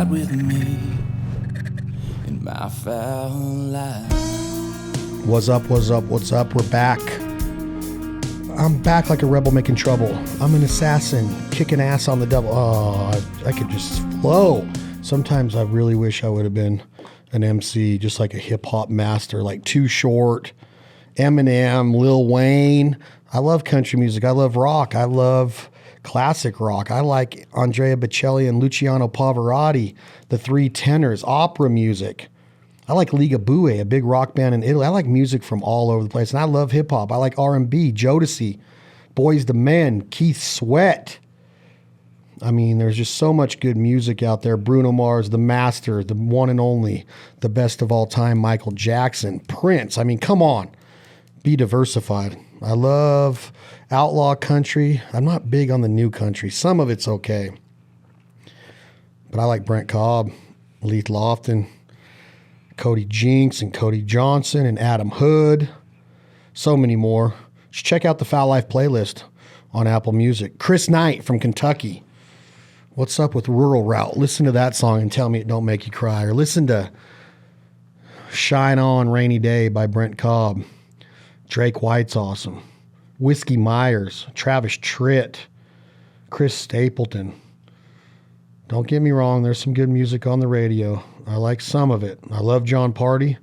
ride with me in my foul life. What's up? We're back. I'm back like a rebel making trouble. I'm an assassin, kicking ass on the devil. Oh, I could just flow. Sometimes I really wish I would have been an MC, just like a hip-hop master, like Too Short, Eminem, Lil Wayne. I love country music. I love rock. I love classic rock. I like Andrea Bocelli and Luciano Pavarotti, the Three Tenors, opera music. I like Ligabue, a big rock band in Italy. I like music from all over the place, and I love hip-hop. I like R&B, Jodeci, Boyz II Men, Keith Sweat. I mean, there's just so much good music out there. Bruno Mars, the master, the one and only, the best of all time, Michael Jackson, Prince. I mean, come on. Be diversified. I love outlaw country. I'm not big on the new country. Some of it's okay. But I like Brent Cobb, Leith Lofton, Cody Jinks and Cody Johnson and Adam Hood. So many more. Just check out the Foul Life playlist on Apple Music. Chris Knight from Kentucky. What's up with Rural Route? Listen to that song and tell me it don't make you cry. Or listen to Shine On Rainy Day by Brent Cobb. Drake White's awesome. Whiskey Myers, Travis Tritt, Chris Stapleton. Don't get me wrong, there's some good music on the radio. I like some of it. I love John Party.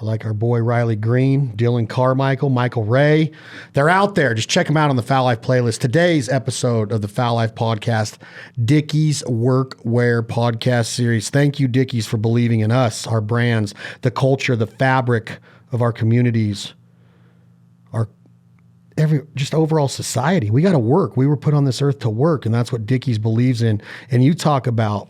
I like our boy Riley Green, Dylan Carmichael, Michael Ray. They're out there. Just check them out on the Foul Life playlist. Today's episode of the Foul Life podcast, Dickies Workwear podcast series. Thank you, Dickies, for believing in us, our brands, the culture, the fabric of our communities, just overall society. We got to work. We were put on this earth to work, and that's what Dickies believes in. And you talk about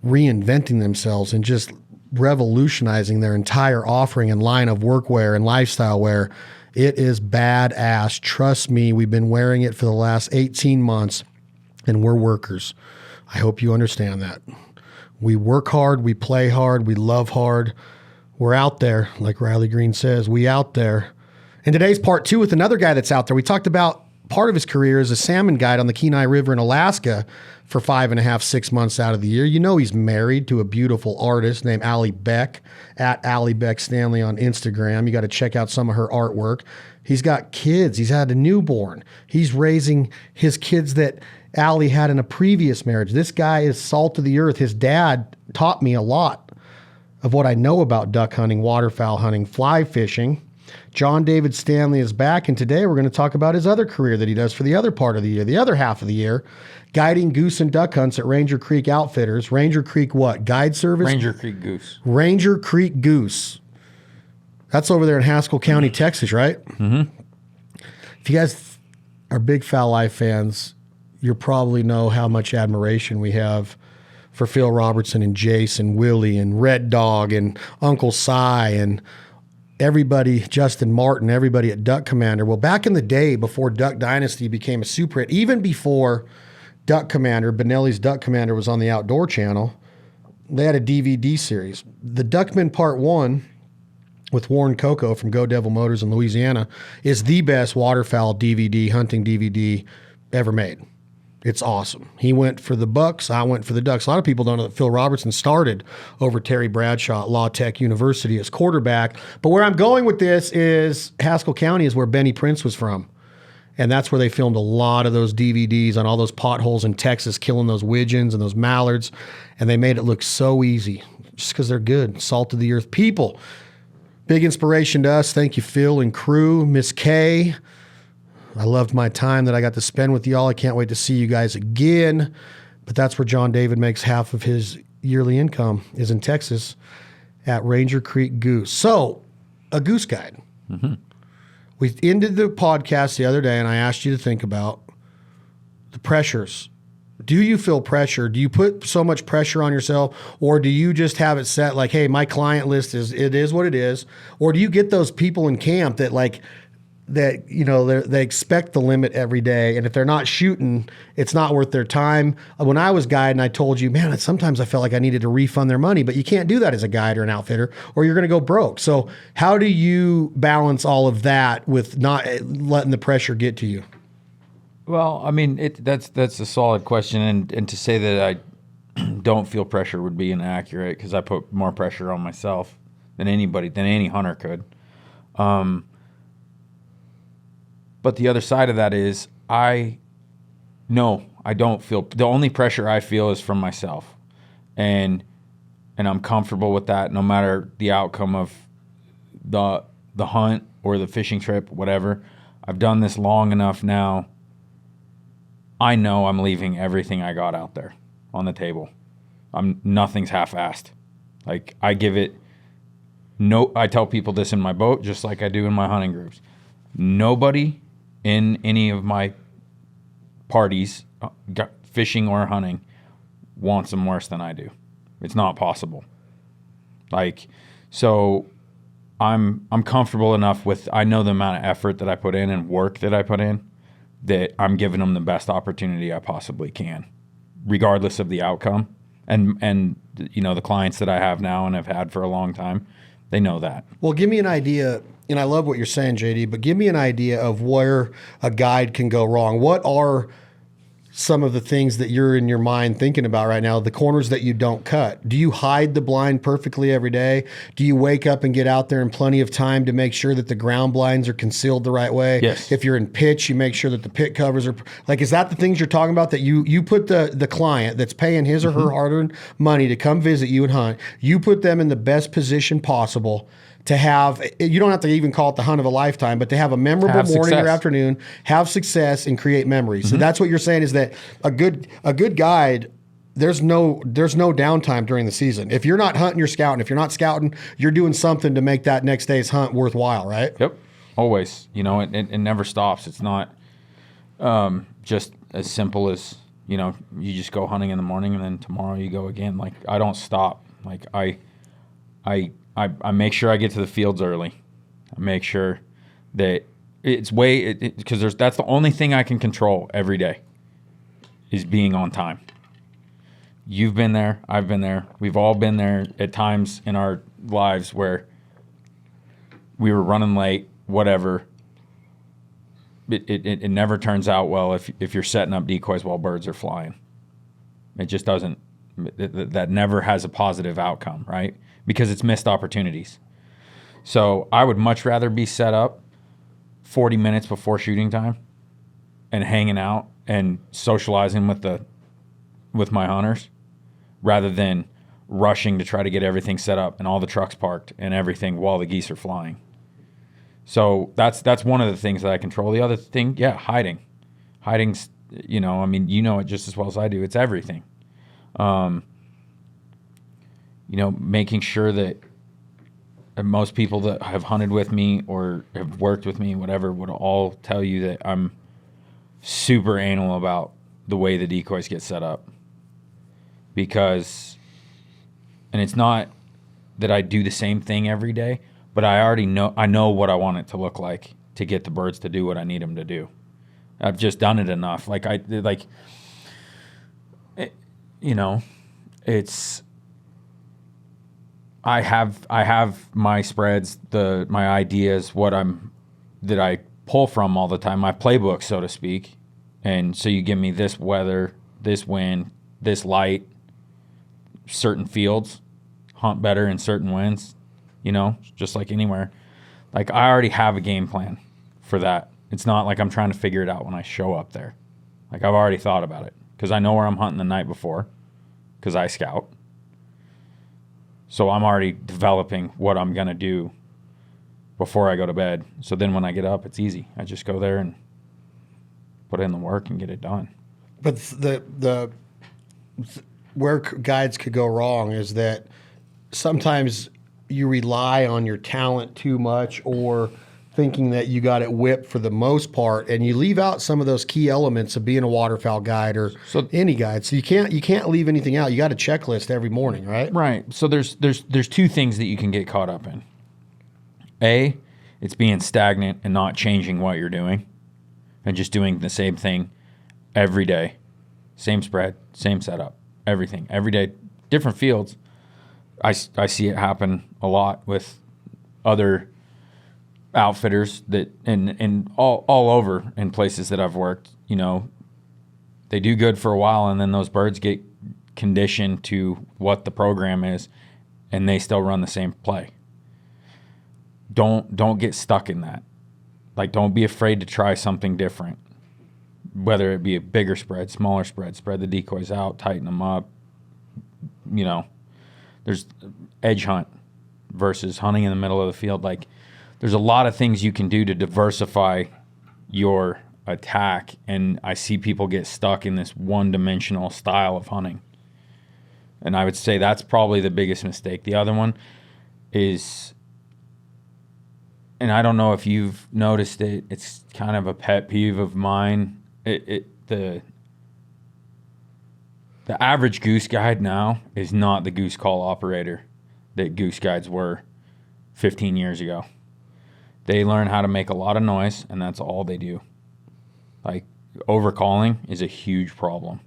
reinventing themselves and just revolutionizing their entire offering and line of workwear and lifestyle wear. It is badass. Trust me, we've been wearing it for the last 18 months, and we're workers. I hope you understand that. We work hard, we play hard, we love hard. We're out there, like Riley Green says, we out there. And today's part two with another guy that's out there. We talked about part of his career as a salmon guide on the Kenai River in Alaska for 5.5, 6 months out of the year. You know he's married to a beautiful artist named Allie Beck, at Allie Beck Stanley on Instagram. You got to check out some of her artwork. He's got kids. He's had a newborn. He's raising his kids that Allie had in a previous marriage. This guy is salt of the earth. His dad taught me a lot of what I know about duck hunting, waterfowl hunting, fly fishing. John David Stanley is back, and today we're going to talk about his other career that he does for the other part of the year, the other half of the year, guiding goose and duck hunts at Ranger Creek Outfitters. Ranger Creek what? Guide service? Ranger Creek Goose. Ranger Creek Goose. That's over there in Haskell County, Texas, right? Mm-hmm. If you guys are big Foul Life fans, you probably know how much admiration we have for Phil Robertson and Jace and Willie and Red Dog and Uncle Si and everybody, Justin Martin, everybody at Duck Commander. Well, back in the day before Duck Dynasty became a super hit, even before Duck Commander, Benelli's Duck Commander was on the Outdoor Channel, they had a DVD series. The Duckman Part 1 with Warren Coco from Go Devil Motors in Louisiana is the best waterfowl DVD, hunting DVD ever made. It's awesome. He went for the bucks. I went for the ducks. A lot of people don't know that Phil Robertson started over Terry Bradshaw at La Tech University as quarterback. But where I'm going with this is Haskell County is where Benny Prince was from. And that's where they filmed a lot of those DVDs on all those potholes in Texas, killing those widgeons and those mallards. And they made it look so easy just because they're good. Salt of the earth people. Big inspiration to us. Thank you, Phil and crew. Miss Kay. I loved my time that I got to spend with y'all. I can't wait to see you guys again. But that's where John David makes half of his yearly income is in Texas at Ranger Creek Goose. So, a goose guide. Mm-hmm. We ended the podcast the other day, and I asked you to think about the pressures. Do you feel pressure? Do you put so much pressure on yourself, or do you just have it set like, hey, my client list is what it is? Or do you get those people in camp that they expect the limit every day, and if they're not shooting, it's not worth their time? When I was guiding, I told you, man, sometimes I felt like I needed to refund their money, but you can't do that as a guide or an outfitter, or you're going to go broke. So how do you balance all of that with not letting the pressure get to you? Well, I mean, that's a solid question, and to say that don't feel pressure would be inaccurate because I put more pressure on myself than any hunter could. But the other side of that is I don't feel, the only pressure I feel is from myself. And I'm comfortable with that no matter the outcome of the hunt or the fishing trip, whatever. I've done this long enough now. I know I'm leaving everything I got out there on the table. Nothing's half-assed. Like I tell people this in my boat just like I do in my hunting groups. Nobody in any of my parties, fishing or hunting, wants them worse than I do. It's not possible. Like, so I'm comfortable enough with, I know the amount of effort that I put in and work that I put in, that I'm giving them the best opportunity I possibly can, regardless of the outcome. And the clients that I have now and have had for a long time, they know that. Well, give me an idea, and I love what you're saying, JD, but give me an idea of where a guide can go wrong. What are some of the things that you're in your mind thinking about right now, the corners that you don't cut? Do you hide the blind perfectly every day? Do you wake up and get out there in plenty of time to make sure that the ground blinds are concealed the right way? Yes. If you're in pitch, you make sure that the pit covers are, like, is that the things you're talking about, that you put the client that's paying his or her hard-earned money to come visit you and hunt, you put them in the best position possible to have, you don't have to even call it the hunt of a lifetime, but to have a memorable morning or afternoon, have success, and create memories. So that's what you're saying, is that a good guide, there's no downtime during the season. If you're not hunting, you're scouting. If you're not scouting, you're doing something to make that next day's hunt worthwhile, right? Yep. Always. It never stops. It's not just as simple as, you just go hunting in the morning and then tomorrow you go again. Like, I don't stop. Like, I make sure I get to the fields early. I make sure that because that's the only thing I can control every day, is being on time. You've been there. I've been there. We've all been there at times in our lives where we were running late, whatever. It never turns out well if you're setting up decoys while birds are flying. It just doesn't. That never has a positive outcome, right? Because it's missed opportunities. So I would much rather be set up 40 minutes before shooting time and hanging out and socializing with my hunters, rather than rushing to try to get everything set up and all the trucks parked and everything while the geese are flying. So that's one of the things that I control. The other thing, hiding. Hiding's, it just as well as I do. It's everything. Making sure that most people that have hunted with me or have worked with me, whatever, would all tell you that I'm super anal about the way the decoys get set up. Because, and it's not that I do the same thing every day, but I know what I want it to look like to get the birds to do what I need them to do. I've just done it enough. It's, I have my spreads, my ideas, that I pull from all the time, my playbook, so to speak. And so you give me this weather, this wind, this light, certain fields hunt better in certain winds, just like anywhere. Like, I already have a game plan for that. It's not like I'm trying to figure it out when I show up there. Like, I've already thought about it because I know where I'm hunting the night before because I scout. So I'm already developing what I'm going to do before I go to bed. So then when I get up, it's easy. I just go there and put in the work and get it done. But the where guides could go wrong is that sometimes you rely on your talent too much, or thinking that you got it whipped for the most part, and you leave out some of those key elements of being a waterfowl guide or any guide. So you can't leave anything out. You got a checklist every morning, right? Right. So there's two things that you can get caught up in. A, it's being stagnant and not changing what you're doing, and just doing the same thing every day, same spread, same setup, everything every day, different fields. I see it happen a lot with other outfitters that and all over in places that I've worked. They do good for a while, and then those birds get conditioned to what the program is, and they still run the same play. Don't get stuck in that. Like, don't be afraid to try something different, whether it be a bigger spread, smaller spread, spread the decoys out, tighten them up. You know, there's edge hunt versus hunting in the middle of the field. Like, there's a lot of things you can do to diversify your attack, and I see people get stuck in this one-dimensional style of hunting. And I would say that's probably the biggest mistake. The other one is, and I don't know if you've noticed it, it's kind of a pet peeve of mine. The average goose guide now is not the goose call operator that goose guides were 15 years ago. They learn how to make a lot of noise, and that's all they do. Like, overcalling is a huge problem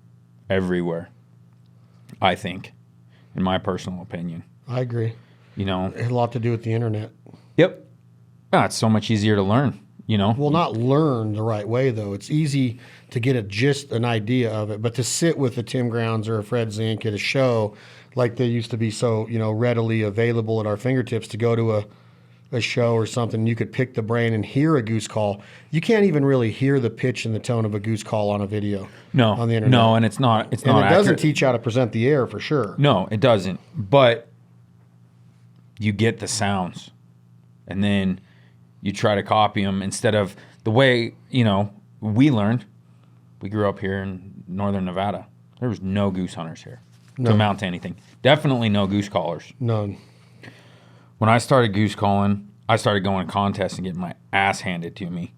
everywhere, I think, in my personal opinion. I agree. You know, It had a lot to do with the internet. Yep. It's so much easier to learn, you know. Well, not learn the right way, though. It's easy to get an idea of it, but to sit with a Tim Grounds or a Fred Zink at a show like they used to be so, readily available at our fingertips, to go to a show or something, you could pick the brain and hear a goose call. You can't even really hear the pitch and the tone of a goose call on a video. No, on the internet. No, and it's not and not it doesn't accurate. teach you how to present the air for sure. No, it doesn't. But you get the sounds, and then you try to copy them instead of the way, we learned. We grew up here in northern Nevada. There was no goose hunters here to amount to anything. Definitely no goose callers. None. When I started goose calling, I started going to contests and getting my ass handed to me.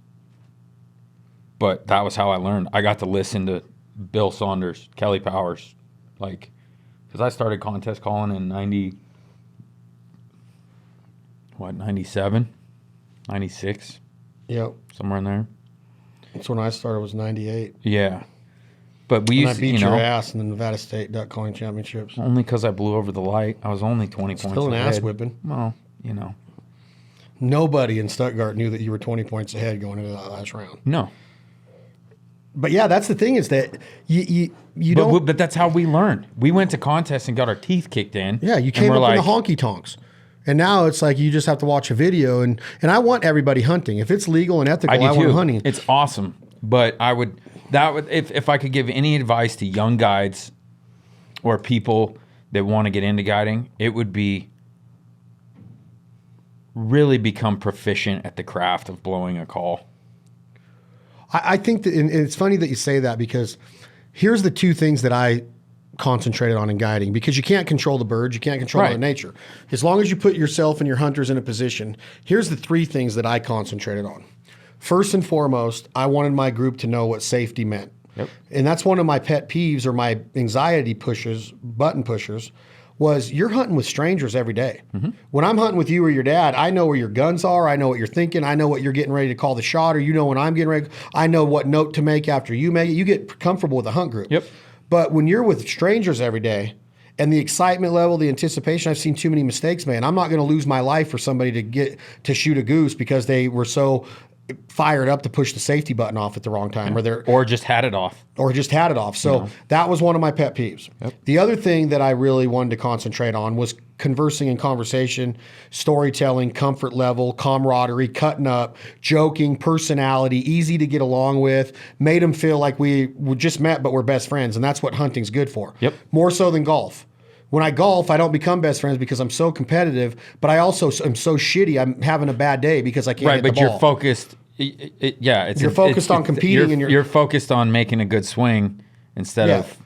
But that was how I learned. I got to listen to Bill Saunders, Kelly Powers, because I started contest calling in 97, 96, Yep. somewhere in there. That's when I started, was 98. Yeah. But we And used I beat to, your ass in the Nevada State Duck Calling Championships. only because I blew over the light. I was only 20 points Still an ahead. ass whipping. Well, Nobody in Stuttgart knew that you were 20 points ahead going into that last round. No. But yeah, that's the thing, is that you don't. But that's how we learned. We went to contests and got our teeth kicked in. Yeah, you and came we're up in the honky tonks. And now it's like you just have to watch a video. And I want everybody hunting. If it's legal and ethical, I want hunting. It's awesome. But if I could give any advice to young guides or people that want to get into guiding, it would be really become proficient at the craft of blowing a call. I think that, and it's funny that you say that, because here's the two things that I concentrated on in guiding, because you can't control the birds, you can't control Mother Nature. As long as you put yourself and your hunters in a position, here's the three things that I concentrated on. First and foremost, I wanted my group to know what safety meant. Yep. And that's one of my pet peeves, or my anxiety button pushers, was you're hunting with strangers every day. Mm-hmm. When I'm hunting with you or your dad, I know where your guns are. I know what you're thinking. I know what you're getting ready to call the shot, or you know when I'm getting ready. I know what note to make after you make it. You get comfortable with the hunt group. Yep. But when you're with strangers every day, and the excitement level, the anticipation, I've seen too many mistakes, man. I'm not going to lose my life for somebody to shoot a goose because they were so fired up to push the safety button off at the wrong time, or just had it off. So that was one of my pet peeves. Yep. The other thing that I really wanted to concentrate on was conversing and conversation, storytelling, comfort level, camaraderie, cutting up, joking, personality, easy to get along with, made them feel like we just met but we're best friends, and that's what hunting's good for. Yep. More so than golf. When I golf, I don't become best friends because I'm so competitive, but I also am so shitty. I'm having a bad day because I can't hit the ball. You're focused. You're focused on competing, you're focused on making a good swing instead of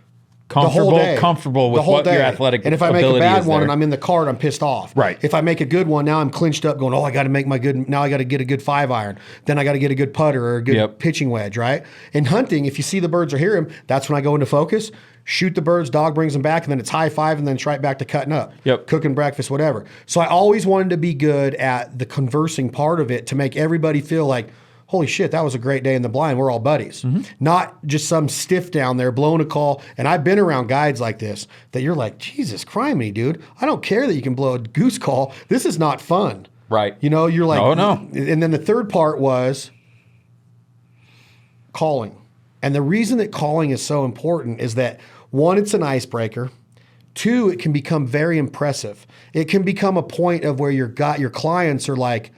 comfortable with what your athletic ability is. And if I make a bad one and I'm in the cart, I'm pissed off. Right. If I make a good one, now I'm clinched up going, I got to make now I got to get a good 5-iron. Then I got to get a good putter or a good pitching wedge, right? In hunting, if you see the birds or hear them, that's when I go into focus, shoot the birds, dog brings them back, and then it's high five, and then it's right back to cutting up, cooking breakfast, whatever. So I always wanted to be good at the conversing part of it to make everybody feel like, holy shit, that was a great day in the blind. We're all buddies. Mm-hmm. Not just some stiff down there blowing a call. And I've been around guides like this that you're like, Jesus criminy, dude. I don't care that you can blow a goose call. This is not fun. Right. You're like, no. And then the third part was calling. And the reason that calling is so important is that One, it's an icebreaker. Two, it can become very impressive. It can become a point of where your clients are like,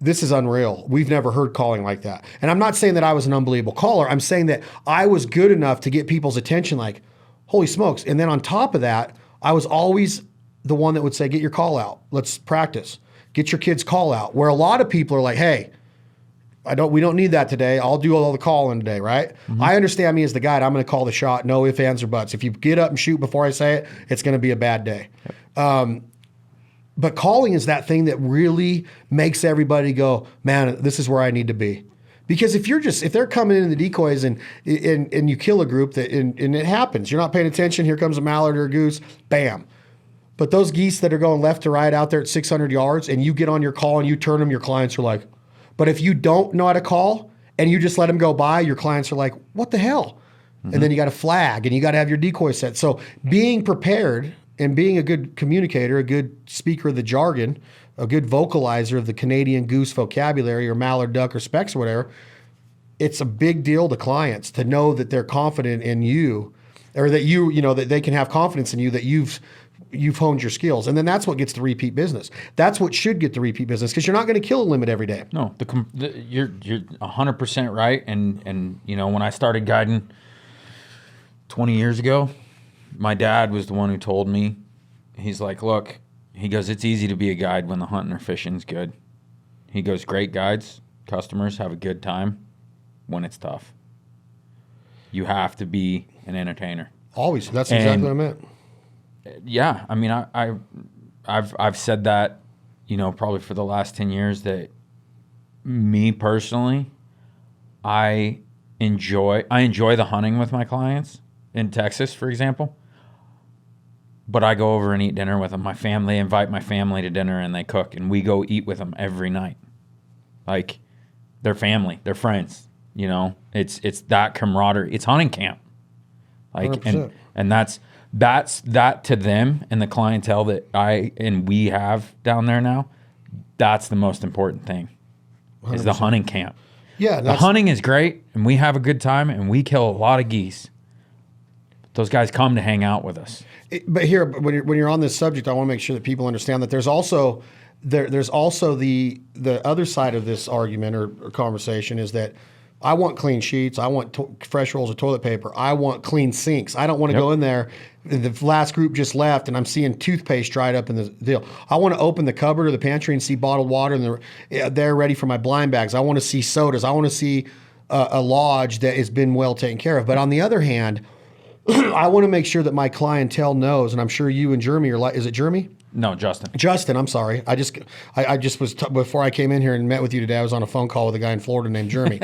this is unreal. We've never heard calling like that. And I'm not saying that I was an unbelievable caller. I'm saying that I was good enough to get people's attention like, holy smokes. And then on top of that, I was always the one that would say, get your call out. Let's practice. Get your kids' call out. Where a lot of people are like, hey, we don't need that today. I'll do all the calling today, right? Mm-hmm. I understand me as the guide. I'm going to call the shot. No ifs, ands, or buts. If you get up and shoot before I say it, it's going to be a bad day. Yep. But calling is that thing that really makes everybody go, man, this is where I need to be. Because if they're coming in the decoys and you kill a group and it happens, you're not paying attention, here comes a mallard or a goose, bam. But those geese that are going left to right out there at 600 yards and you get on your call and you turn them, your clients are like, but if you don't know how to call and you just let them go by, your clients are like, what the hell? Mm-hmm. And then you got to flag and you got to have your decoy set. So being prepared and being a good communicator, a good speaker of the jargon, a good vocalizer of the Canadian goose vocabulary or mallard duck or specs or whatever, it's a big deal to clients to know that they're confident in you or that that they can have confidence in you, that you've honed your skills. And then that's what gets the repeat business. That's what should get the repeat business because you're not going to kill a limit every day. No, you're 100% right. And when I started guiding 20 years ago, my dad was the one who told me, he's like, look, he goes, it's easy to be a guide when the hunting or fishing's good. He goes, great guides, customers have a good time when it's tough. You have to be an entertainer. Always. That's exactly what I meant. Yeah. I mean, I've said that, probably for the last 10 years that me personally, I enjoy the hunting with my clients in Texas, for example. But I go over and eat dinner with them. My family, invite my family to dinner and they cook and we go eat with them every night. Like they're family, they're friends, it's that camaraderie. It's hunting camp. Like 100%. and that's that to them and the clientele that we have down there now. That's the most important thing 100%. Is the hunting camp. Yeah. The hunting is great and we have a good time and we kill a lot of geese. Those guys come to hang out with us. But here, when you're on this subject, I want to make sure that people understand that there's also the other side of this argument or conversation is that I want clean sheets. I want fresh rolls of toilet paper. I want clean sinks. I don't want to go in there. The last group just left, and I'm seeing toothpaste dried up in the deal. I want to open the cupboard or the pantry and see bottled water, and they're ready for my blind bags. I want to see sodas. I want to see a lodge that has been well taken care of. But on the other hand, I want to make sure that my clientele knows, and I'm sure you and Jeremy are like, is it Jeremy? No, Justin. Justin, I'm sorry. I just was, before I came in here and met with you today, I was on a phone call with a guy in Florida named Jeremy.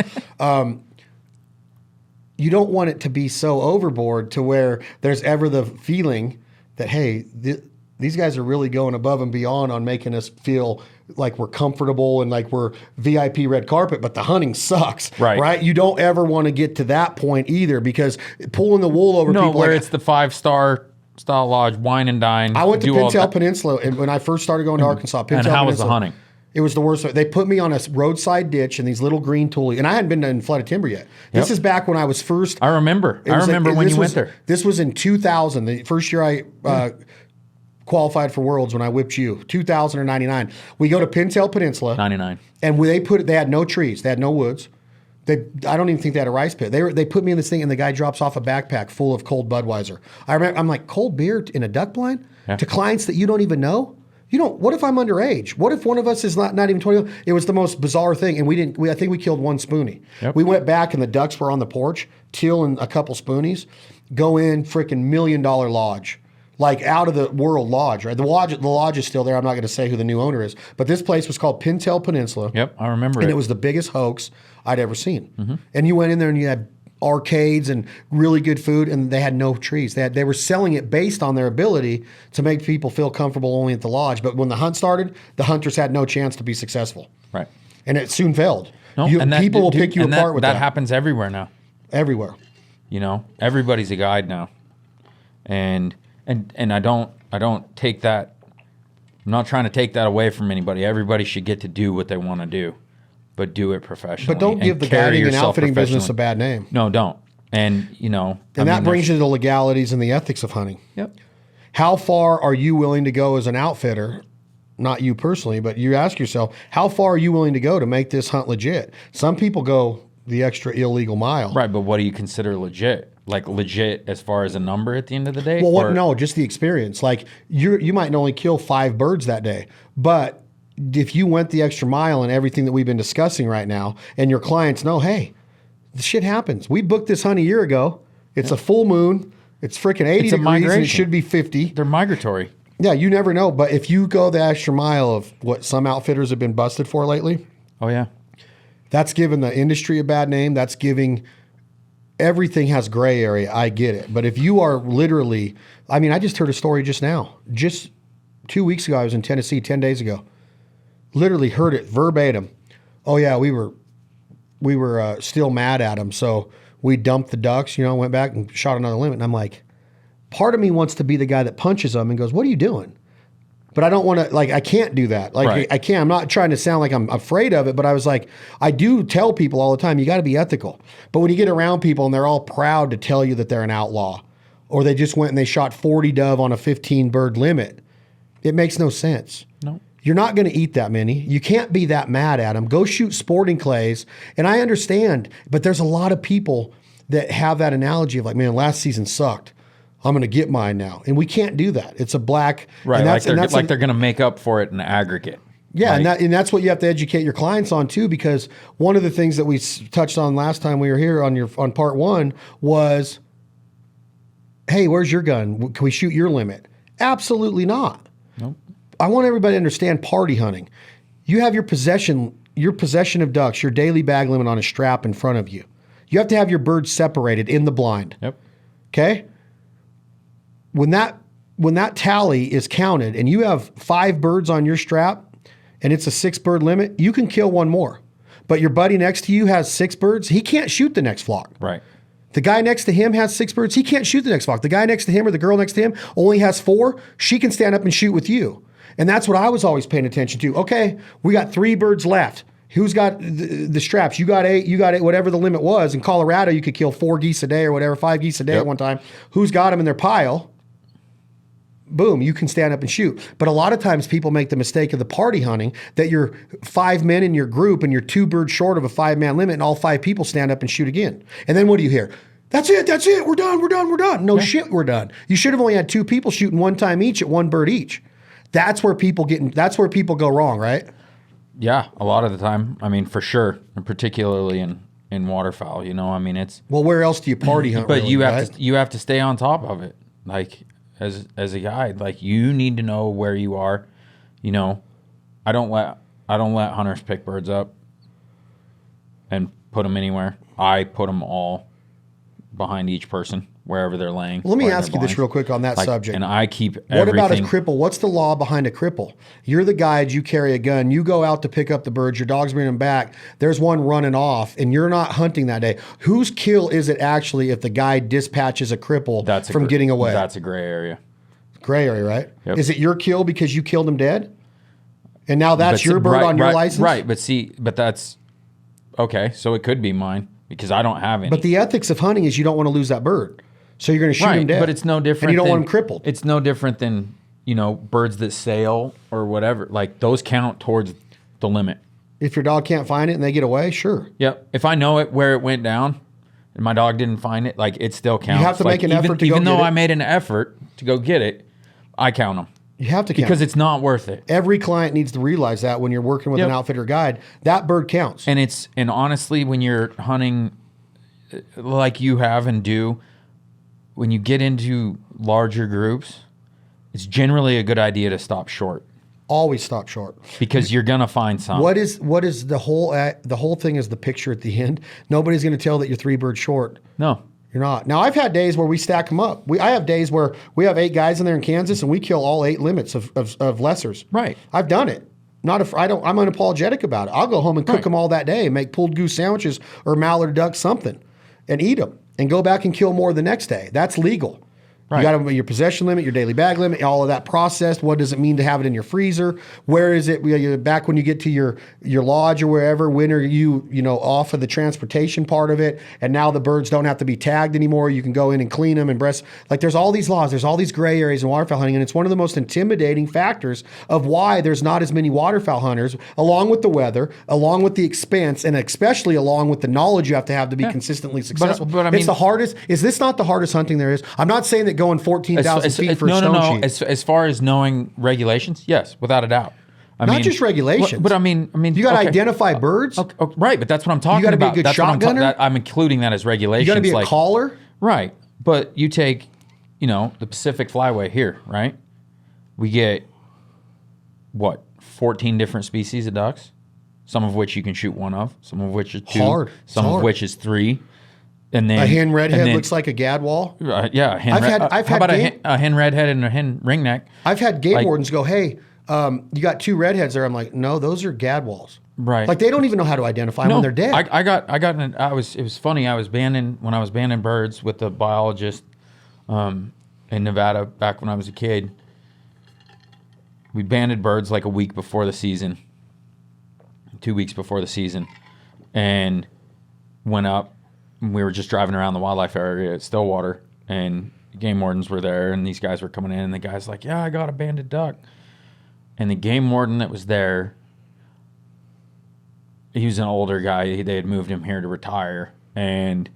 You don't want it to be so overboard to where there's ever the feeling that, hey, these guys are really going above and beyond on making us feel like we're comfortable and like we're VIP red carpet, but the hunting sucks, right? You don't ever want to get to that point either because pulling the wool over people. Where it's the 5-star style lodge, wine and dine. I went to Pintail Peninsula, and when I first started going to Arkansas, Pintail Peninsula. And how was the hunting? It was the worst. They put me on a roadside ditch in these little green tules, and I hadn't been in flooded timber yet. This is back when I was first. I remember. When you went there. This was in 2000, the first year I qualified for Worlds when I whipped you, 2000 or 99. We go to Pintail Peninsula. 99. And they had no trees. They had no woods. I don't even think they had a rice pit. They put me in this thing, and the guy drops off a backpack full of cold Budweiser. I remember, I'm like, cold beer in a duck blind? Yeah. To clients that you don't even know? What if I'm underage? What if one of us is not even 20? It was the most bizarre thing, and I think we killed one spoonie. Yep. We went back, and the ducks were on the porch, teal and a couple spoonies, go in, freaking $1 million lodge. Like out of the world lodge, right? The lodge is still there. I'm not going to say who the new owner is, but this place was called Pintail Peninsula. Yep, I remember and it was the biggest hoax I'd ever seen. Mm-hmm. And you went in there and you had arcades and really good food, and they had no trees. They were selling it based on their ability to make people feel comfortable only at the lodge. But when the hunt started, the hunters had no chance to be successful. Right. And it soon failed. No, people will pick you apart with that. That happens everywhere now. Everywhere. Everybody's a guide now. And I don't take that. I'm not trying to take that away from anybody. Everybody should get to do what they want to do, but do it professionally. But don't give the guiding and outfitting business a bad name. No, don't. And, you know. And that brings you to the legalities and the ethics of hunting. Yep. How far are you willing to go as an outfitter? Not you personally, but you ask yourself, how far are you willing to go to make this hunt legit? Some people go the extra illegal mile. Right, but what do you consider legit? Like legit as far as a number at the end of the day? Well, no, just the experience. Like you might only kill 5 birds that day, but if you went the extra mile and everything that we've been discussing right now, and your clients know, hey, this shit happens. We booked this hunt a year ago. It's a full moon. It's freaking 80 degrees and it should be 50. They're migratory. Yeah, you never know. But if you go the extra mile of what some outfitters have been busted for lately. Oh, yeah. That's giving the industry a bad name. That's giving everything has gray area. I get it. But if you are literally, I mean, I just heard a story just now. Just 2 weeks ago, I was in Tennessee, 10 days ago. Literally heard it verbatim. Oh, yeah, we were still mad at him. So we dumped the ducks, went back and shot another limit. And I'm like, part of me wants to be the guy that punches them and goes, what are you doing? But I don't want to, I can't do that. Right. I can't. I'm not trying to sound like I'm afraid of it, but I was like, I do tell people all the time, you got to be ethical. But when you get around people and they're all proud to tell you that they're an outlaw, or they just went and they shot 40 dove on a 15 bird limit, it makes no sense. No. You're not going to eat that many. You can't be that mad at them. Go shoot sporting clays. And I understand, but there's a lot of people that have that analogy of like, man, last season sucked. I'm going to get mine now. And we can't do that. It's a black. Right, they're going to make up for it in aggregate. Yeah, and that's what you have to educate your clients on too, because one of the things that we touched on last time we were here on part 1 was, hey, where's your gun? Can we shoot your limit? Absolutely not. Nope. I want everybody to understand party hunting. You have your possession of ducks, your daily bag limit on a strap in front of you. You have to have your birds separated in the blind. Yep. Okay? When that tally is counted and you have 5 birds on your strap and it's a 6 bird limit, you can kill one more. But your buddy next to you has 6 birds, he can't shoot the next flock. Right. The guy next to him has 6 birds, he can't shoot the next flock. The guy next to him or the girl next to him only has 4, she can stand up and shoot with you. And that's what I was always paying attention to. Okay, we got 3 birds left. Who's got the straps? You got 8, whatever the limit was. In Colorado, you could kill 4 geese a day or whatever, 5 geese a day at one time. Who's got them in their pile? Boom, you can stand up and shoot. But a lot of times people make the mistake of the party hunting that you're 5 men in your group and you're 2 birds short of a 5-man limit and all 5 people stand up and shoot again. And then what do you hear? That's it, we're done. No shit, we're done. You should have only had 2 people shooting one time each at 1 bird each. That's where people go wrong, right? Yeah, a lot of the time. I mean, for sure, and particularly in waterfowl, I mean, it's... Well, where else do you party hunt? But really, you have to stay on top of it. Like, as a guide, like, you need to know where you are. I don't let hunters pick birds up and put them anywhere. I put them all behind each person, wherever they're laying. Let me ask you this real quick on that subject. And I keep What about a cripple? What's the law behind a cripple? You're the guide, you carry a gun, you go out to pick up the birds, your dog's bringing them back, there's one running off, and you're not hunting that day. Whose kill is it actually if the guide dispatches a cripple from getting away? That's a gray area. Gray area, right? Yep. Is it your kill because you killed him dead? And now that's your bird on your license? Right, but that's... Okay, so it could be mine because I don't have any. But the ethics of hunting is you don't want to lose that bird. So you're going to shoot him dead. But it's no different. And you don't want him crippled. It's no different than, birds that sail or whatever. Like, those count towards the limit. If your dog can't find it and they get away, sure. Yep. If I know where it went down and my dog didn't find it, like, it still counts. You have to make an effort to go get it. Even though I made an effort to go get it, I count them. You have to count. Because it's not worth it. Every client needs to realize that when you're working with an outfitter guide, that bird counts. And honestly, when you're hunting like you have and do, when you get into larger groups, it's generally a good idea to stop short. Always stop short. Because you're gonna find something. What is the whole thing is the picture at the end. Nobody's gonna tell that you're 3 birds short. No. You're not. Now, I've had days where we stack them up. I have days where we have 8 guys in there in Kansas and we kill all 8 limits of lessers. Right. I've done it. I'm unapologetic about it. I'll go home and cook them all that day and make pulled goose sandwiches or mallard duck something and eat them and go back and kill more the next day. That's legal. You got to your possession limit, your daily bag limit, all of that processed. What does it mean to have it in your freezer? Where is it? Back when you get to your lodge or wherever, when are you off of the transportation part of it? And now the birds don't have to be tagged anymore. You can go in and clean them and breast. Like there's all these laws, there's all these gray areas in waterfowl hunting, and it's one of the most intimidating factors of why there's not as many waterfowl hunters, along with the weather, along with the expense, and especially along with the knowledge you have to be consistently successful. But I mean, it's the hardest. Is this not the hardest hunting there is? I'm not saying that going 14,000 feet for a stone sheep. As far as knowing regulations, yes, without a doubt. Not just regulations. But I mean, you got to identify birds. Okay, right, but that's what I'm talking about. You got to be a good shotgunner. I'm including that as regulations. You got to be a caller. Right, but you take, the Pacific Flyway here, right? We get 14 different species of ducks, some of which you can shoot one of, some of which is two, some of which is three. And then a hen redhead looks like a gadwall. Yeah, a hen redhead and a hen ringneck. I've had game wardens go, "Hey, you got two redheads there." I'm like, "No, those are gadwalls." Right. Like they don't even know how to identify them when they're dead. It was funny. When I was banding birds with a biologist in Nevada back when I was a kid. We banded birds like a week before the season, 2 weeks before the season, and went up. We were just driving around the wildlife area at Stillwater, and game wardens were there, and these guys were coming in, and the guy's like, "Yeah, I got a banded duck." And the game warden that was there, he was an older guy. They had moved him here to retire, and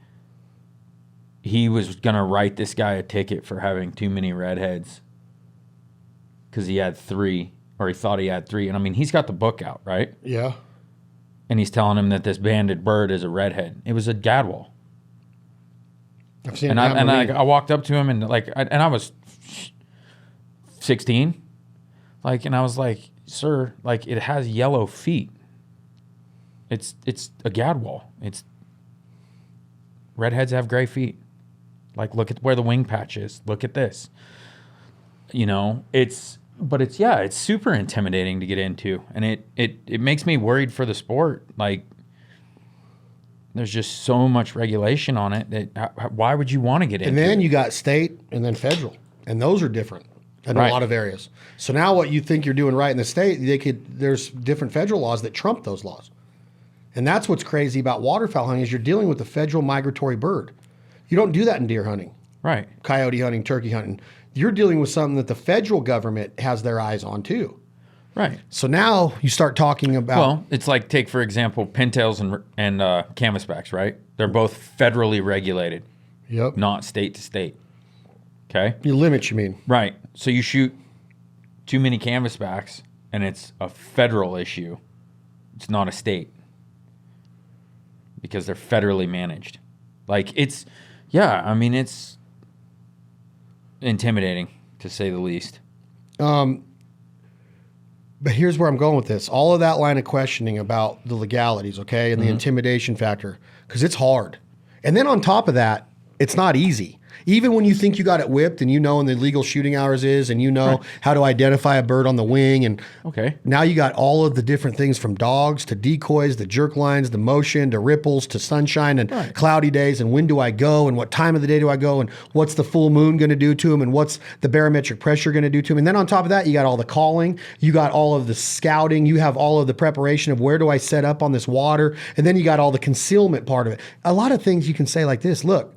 he was going to write this guy a ticket for having too many redheads because he had three, or he thought he had three. And I mean, he's got the book out, right? Yeah. And he's telling him that this banded bird is a redhead. It was a gadwall. I've seen and it. I walked up to him and I was 16, and I was like, "Sir, it has yellow feet. It's a gadwall. Redheads have gray feet. Look at where the wing patch is. Look at this. It's super intimidating to get into, and it makes me worried for the sport. There's just so much regulation on it that why would you want to get into it? And then you got state and then federal, and those are different in a lot of areas. So now what you think you're doing right in the state, there's different federal laws that trump those laws. And that's what's crazy about waterfowl hunting is you're dealing with a federal migratory bird. You don't do that in deer hunting. Right. Coyote hunting, turkey hunting. You're dealing with something that the federal government has their eyes on too. Right. So now you start talking about... Well, it's take, for example, pintails and canvasbacks, right? They're both federally regulated. Yep. Not state to state. Okay? You limit, you mean. Right. So you shoot too many canvasbacks, and it's a federal issue. It's not a state. Because they're federally managed. It's intimidating, to say the least. But here's where I'm going with this. All of that line of questioning about the legalities, okay, and the intimidation factor, because it's hard. And then on top of that, it's not easy. Even when you think you got it whipped and when the legal shooting hours is and how to identify a bird on the wing, and now you got all of the different things from dogs to decoys, the jerk lines, the motion, to ripples, to sunshine and cloudy days, and when do I go and what time of the day do I go and what's the full moon going to do to him and what's the barometric pressure going to do to him. And then on top of that, you got all the calling, you got all of the scouting, you have all of the preparation of where do I set up on this water, and then you got all the concealment part of it. A lot of things you can say like this, look,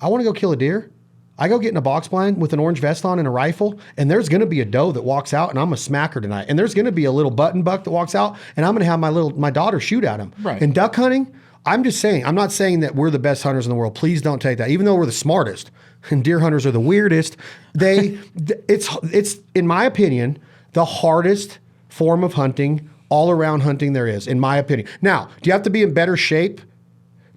I want to go kill a deer. I go get in a box blind with an orange vest on and a rifle, and there's going to be a doe that walks out, and I'm going to smack her tonight. And there's going to be a little button buck that walks out, and I'm going to have my daughter shoot at him. Right. In duck hunting, I'm just saying, I'm not saying that we're the best hunters in the world. Please don't take that. Even though we're the smartest, and deer hunters are the weirdest, it's in my opinion the hardest form of hunting, all around hunting there is, in my opinion. Now, do you have to be in better shape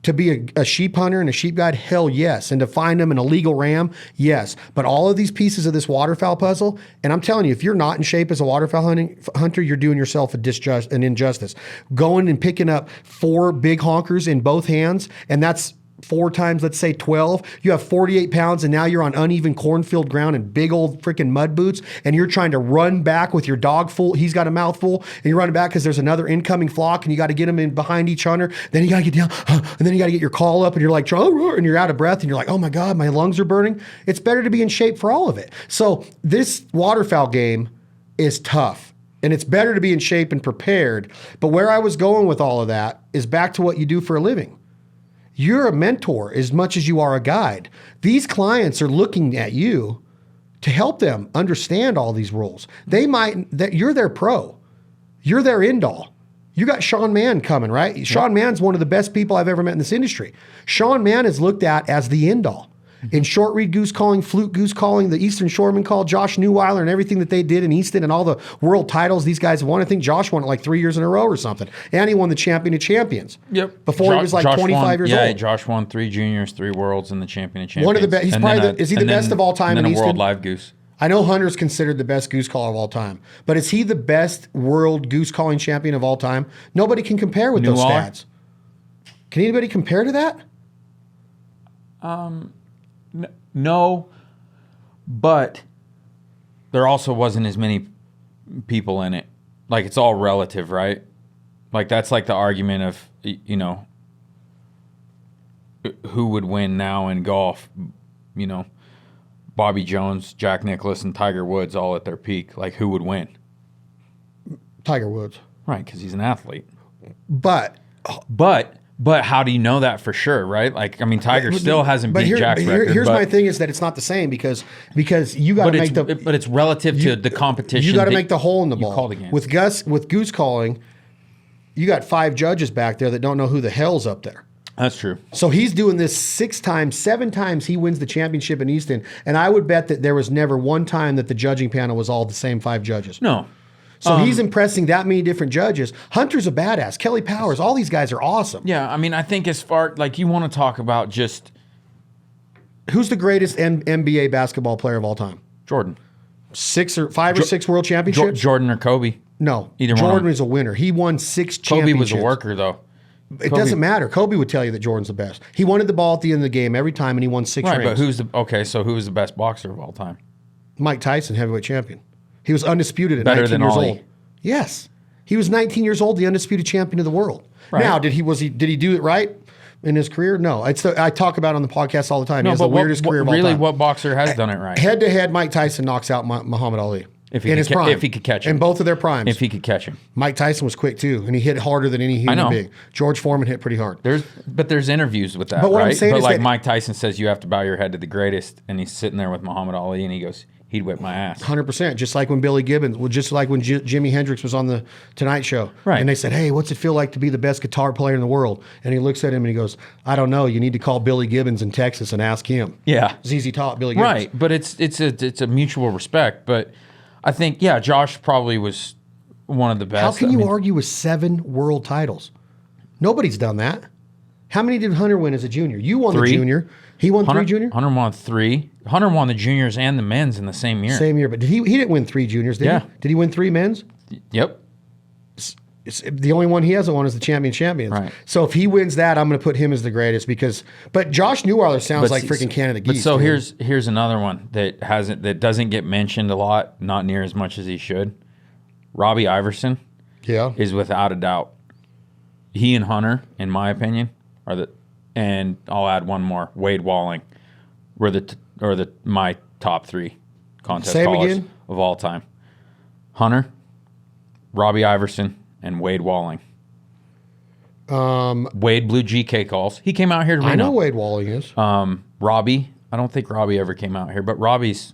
to be a sheep hunter and a sheep guide? Hell yes. And to find them in a legal ram? Yes. But all of these pieces of this waterfowl puzzle, and I'm telling you, if you're not in shape as a waterfowl hunter, you're doing yourself an injustice. Going and picking up 4 big honkers in both hands, and that's 4 times, let's say 12, you have 48 pounds and now you're on uneven cornfield ground and big old freaking mud boots and you're trying to run back with your dog full. He's got a mouthful and you're running back because there's another incoming flock and you got to get them in behind each hunter. Then you got to get down and then you got to get your call up and you're like, and you're out of breath and you're like, oh my God, my lungs are burning. It's better to be in shape for all of it. So this waterfowl game is tough and it's better to be in shape and prepared. But where I was going with all of that is back to what you do for a living. You're a mentor as much as you are a guide. These clients are looking at you to help them understand all these rules. They might, that you're their pro. You're their end all. You got Sean Mann coming, right? Yep. Sean Mann's one of the best people I've ever met in this industry. Sean Mann is looked at as the end all. In short reed goose calling, flute goose calling, the Eastern Shoreman call, Josh Newweiler and everything that they did in Easton and all the world titles these guys have won. I think Josh won it like 3 years in a row or something. And he won the Champion of Champions. Yep. Before he was like 25 years old. Yeah, Josh won 3 juniors, 3 worlds, and the Champion of Champions. One of the best. He's probably is he the best of all time in Easton? And then a Easton? world live goose. I know Hunter's considered the best goose caller of all time, but is he the best world goose calling champion of all time? Nobody can compare with those stats. Can anybody compare to that? No, but there also wasn't as many people in it. Like, it's all relative, right? Like, that's like the argument of, you know, who would win now in golf, you know, Bobby Jones, Jack Nicklaus, and Tiger Woods all at their peak. Like, who would win? Tiger Woods. Right, because he's an athlete. But how do you know that for sure, right? Like, I mean, Tiger still hasn't beat Jack's record. Here's my thing is that it's not the same because you got to make the... But it's relative to the competition. You got to make the hole in the ball. Call the game. With goose calling, you got 5 judges back there that don't know who the hell's up there. That's true. So he's doing this 6 times, 7 times he wins the championship in Easton. And I would bet that there was never one time that the judging panel was all the same 5 judges. No. So he's impressing that many different judges. Hunter's a badass. Kelly Powers, all these guys are awesome. Yeah, I mean, I think as far, like, you want to talk about just... Who's the greatest NBA basketball player of all time? Jordan. 5 or 6 world championships? Jordan or Kobe. No. Either Jordan one. is a winner. He won 6 championships. Kobe was a worker, though. It doesn't matter. Kobe would tell you that Jordan's the best. He wanted the ball at the end of the game every time, and he won 6 rings. Right, but so who was the best boxer of all time? Mike Tyson, heavyweight champion. He was undisputed at Better 19 than years Ollie. old. Yes. He was 19 years old, the undisputed champion of the world. Right. Now, did he do it right in his career? No. I talk about it on the podcast all the time. He has the weirdest career of all time. Really, what boxer has done it right? Head-to-head, Mike Tyson knocks out Muhammad Ali. If in his prime. If he could catch him. In both of their primes. If he could catch him. Mike Tyson was quick, too, and he hit harder than any human being. George Foreman hit pretty hard. There's interviews with that, but what right? I'm saying but is like that Mike Tyson says you have to bow your head to the greatest, and he's sitting there with Muhammad Ali, and he goes, he'd whip my ass. 100%. Just like when Billy Gibbons, just like when Jimi Hendrix was on the Tonight Show. Right. And they said, hey, what's it feel like to be the best guitar player in the world? And he looks at him and he goes, I don't know. You need to call Billy Gibbons in Texas and ask him. Yeah. ZZ Top, Billy Gibbons. Right. But it's a mutual respect. But I think, Josh probably was one of the best. How can you argue with 7 world titles? Nobody's done that. How many did Hunter win as a junior? You won 3. the junior. He won 3 junior? Hunter won 3. Hunter won the juniors and the men's in the same year. Same year. But he didn't win 3 juniors, did he? Did he win 3 men's? Yep. The only one he hasn't won is the champions. Right. So if he wins that, I'm going to put him as the greatest but Josh Newweiler sounds like freaking Canada geese. But so here's another one that doesn't get mentioned a lot, not near as much as he should. Robbie Iverson, is without a doubt. He and Hunter, in my opinion, and I'll add one more. Wade Walling, were my top 3 contest callers of all time. Hunter, Robbie Iverson, and Wade Walling. Wade blew GK calls. He came out here to Reno. I know Wade Walling is. Robbie, I don't think Robbie ever came out here, but Robbie's...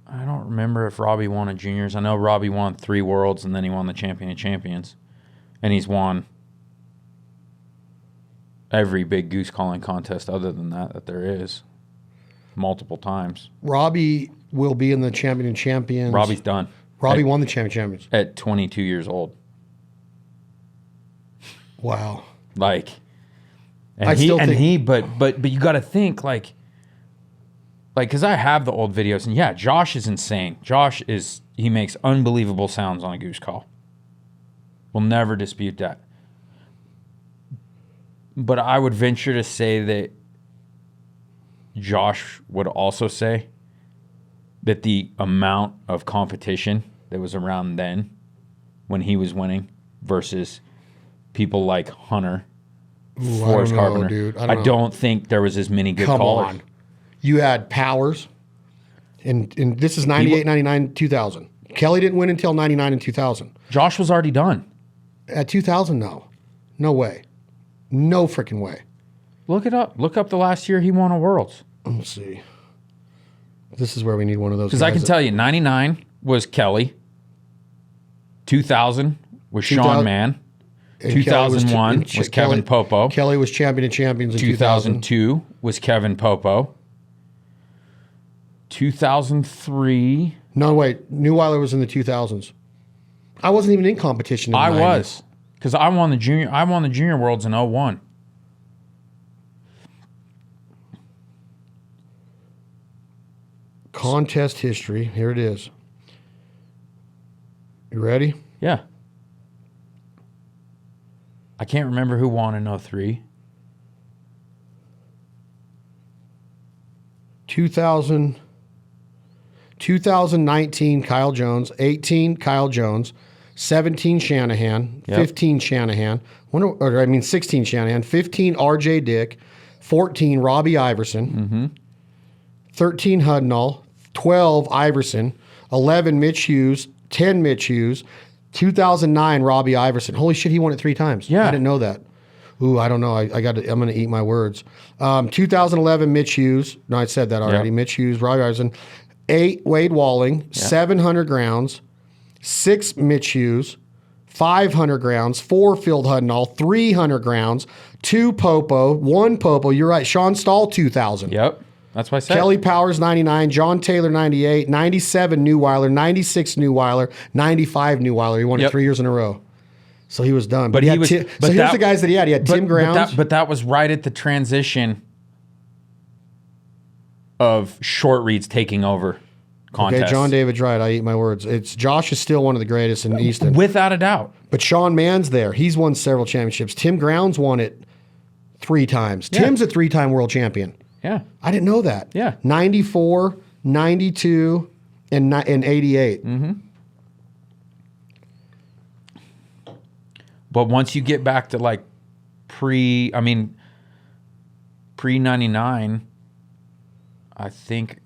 I don't remember if Robbie won a juniors. I know Robbie won 3 worlds, and then he won the Champion of Champions. And he's won every big goose calling contest other than that there is, multiple times. Robbie will be in the Champion of Champions. Robbie's done. Robbie won the Champion of Champions. At 22 years old. Wow. But you got to think like, because I have the old videos, and Josh is insane. He makes unbelievable sounds on a goose call. We'll never dispute that. But I would venture to say that Josh would also say that the amount of competition that was around then when he was winning versus people like Hunter, Forrest Carpenter. Dude. I don't think there was as many good callers. On. You had Powers, and this is 98, 99, 2000. Kelly didn't win until 99 and 2000. Josh was already done. At 2000, no. No way. No freaking way. Look it up. Look up the last year he won a Worlds. Let's see. This is where we need one of those. Because I can tell you, 99 was Kelly. 2000 was Sean Mann. 2001 was Kevin Popo. Kelly was champion of champions in 2002 was Kevin Popo. 2003. No, wait. Neuweiler was in the 2000s. I wasn't even in competition in the 90s. Was. Because I won the junior worlds in 01. Contest history. Here it is. You ready? Yeah. I can't remember who won in 03. 2019, Kyle Jones. 18, Kyle Jones. 17, Shanahan. Yep. 15, Shanahan. 16, Shanahan. 15, R.J. Dick. 14, Robbie Iverson. 13, Hudnall. 12, Iverson. 11, Mitch Hughes. 10, Mitch Hughes. 2009, Robbie Iverson. Holy shit, he won it 3 times. Yeah. I didn't know that. Ooh, I don't know. I'm going to eat my words. 2011, Mitch Hughes. No, I said that already. Yep. Mitch Hughes, Robbie Iverson. 8, Wade Walling. 700 grounds. 6, Mitch Hughes. 500 grounds. 4, Phil Hudnall. 300 grounds. 2, Popo. 1, Popo. You're right. Sean Stahl, 2000. Yep. That's what I said. Kelly Powers, 99. John Taylor, 98. 97, Neuweiler. 96, Neuweiler. 95, Neuweiler. He won it 3 years in a row. So he was done. But he he had was. so here's the guys that he had. He had Tim Grounds. But that was right at the transition of short reads taking over contests. Okay, John David's right. I eat my words. Josh is still one of the greatest in Easton. Without a doubt. But Sean Mann's there. He's won several championships. Tim Grounds won it 3 times. Yeah. Tim's a 3-time world champion. Yeah. I didn't know that. Yeah. 94, 92, and 88. But once you get back to like pre-99, I think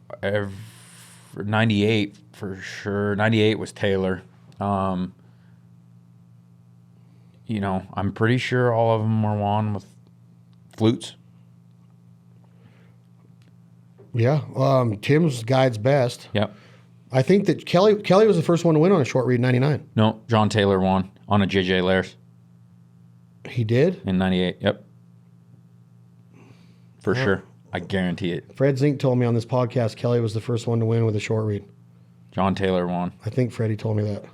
98 for sure. 98 was Taylor. I'm pretty sure all of them were won with flutes. Yeah. Tim's guide's best. Yep. I think that Kelly was the first one to win on a short read in 99. No, John Taylor won on a JJ Lairs He did? in 98. Yep. For sure. I guarantee it. Fred Zink told me on this podcast Kelly was the first one to win with a short read. John Taylor won. I think Freddie told me that.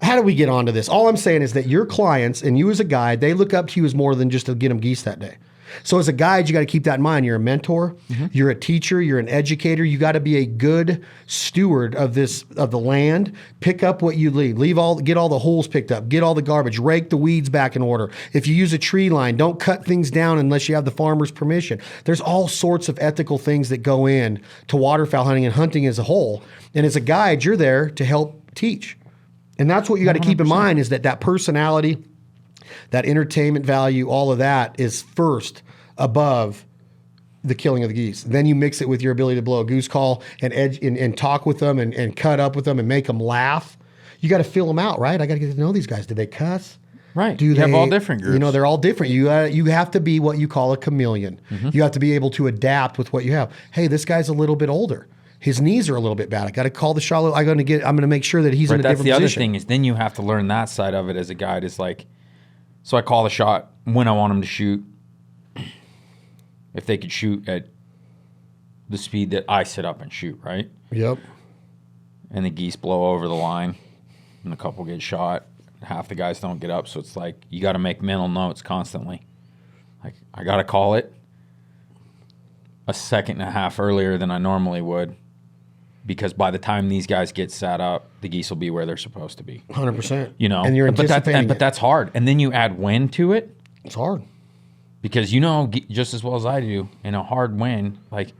How do we get onto this? All I'm saying is that your clients and you as a guide, they look up to you as more than just to get them geese that day. So as a guide, you got to keep that in mind. You're a mentor, you're a teacher, you're an educator. You got to be a good steward of the land. Pick up what you leave. Get all the holes picked up. Get all the garbage. Rake the weeds back in order. If you use a tree line, don't cut things down unless you have the farmer's permission. There's all sorts of ethical things that go in to waterfowl hunting and hunting as a whole. And as a guide, you're there to help teach. And that's what you got to keep in mind is that personality, that entertainment value, all of that is first above the killing of the geese. Then you mix it with your ability to blow a goose call and and talk with them and cut up with them and make them laugh. You got to feel them out, right? I got to get to know these guys. Do they cuss? Right. Do they have all different groups. They're all different. You have to be what you call a chameleon. You have to be able to adapt with what you have. Hey, this guy's a little bit older. His knees are a little bit bad. I got to call the shot. I'm going to make sure that he's in a different position. That's the other thing is then you have to learn that side of it as a guide is like, so I call the shot when I want them to shoot. If they could shoot at the speed that I sit up and shoot, right? Yep. And the geese blow over the line and a couple get shot. Half the guys don't get up. So it's like you got to make mental notes constantly. Like I got to call it a second and a half earlier than I normally would because by the time these guys get sat up, the geese will be where they're supposed to be. 100%. You know, and you're anticipating but that's hard. And then you add wind to it. It's hard. Because just as well as I do, in a hard wind, like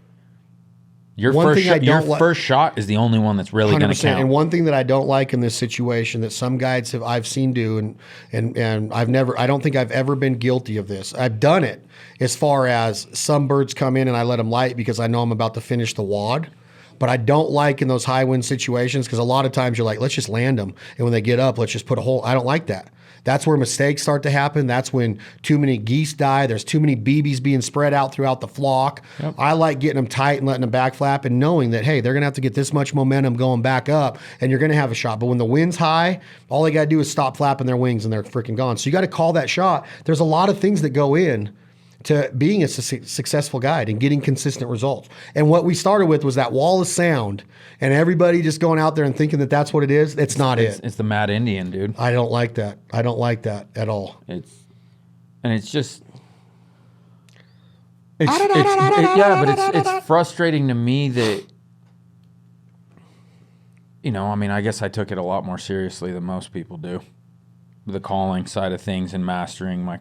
your first shot is the only one that's really going to count. And one thing that I don't like in this situation that some guides I've seen do, and I don't think I've ever been guilty of this. I've done it as far as some birds come in and I let them light because I know I'm about to finish the wad. But I don't like in those high wind situations because a lot of times you're like, let's just land them. And when they get up, let's just put a hole. I don't like that. That's where mistakes start to happen. That's when too many geese die. There's too many BBs being spread out throughout the flock. Yep. I like getting them tight and letting them back flap and knowing that, hey, they're going to have to get this much momentum going back up and you're going to have a shot. But when the wind's high, all they got to do is stop flapping their wings and they're freaking gone. So you got to call that shot. There's a lot of things that go in to being a successful guide and getting consistent results. And what we started with was that wall of sound and everybody just going out there and thinking that that's what it is. It's not it. It's the Mad Indian, dude. I don't like that. I don't like that at all. It's frustrating to me that, I guess I took it a lot more seriously than most people do. The calling side of things and mastering my